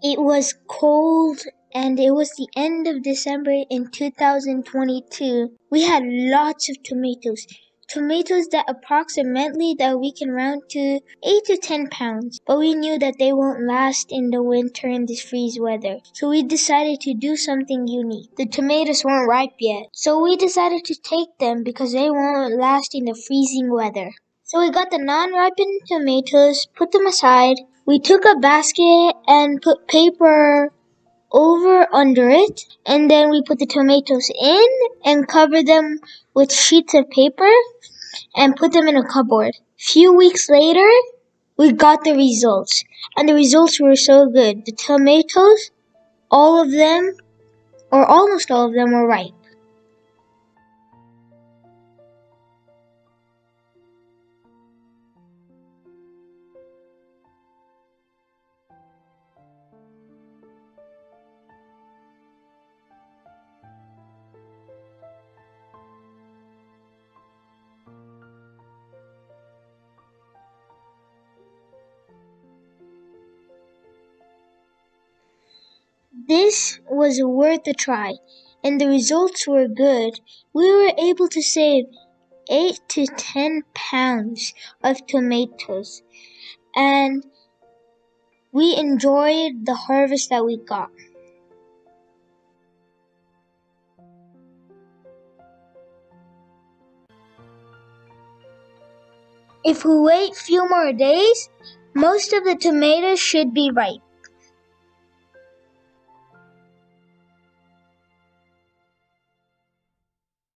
It was cold and it was the end of December in 2022. We had lots of tomatoes. Tomatoes that approximately that we can round to 8 to 10 pounds. But we knew that they won't last in the winter in this freeze weather. So we decided to do something unique. The tomatoes weren't ripe yet. So we decided to take them because they won't last in the freezing weather. So we got the non-ripened tomatoes, put them aside. We took a basket and put paper under it, and then we put the tomatoes in and covered them with sheets of paper and put them in a cupboard. Few weeks later, we got the results, and the results were so good. The tomatoes, all of them, or almost all of them, were ripe. This was worth a try, and the results were good. We were able to save 8 to 10 pounds of tomatoes, and we enjoyed the harvest that we got. If we wait few more days, most of the tomatoes should be ripe.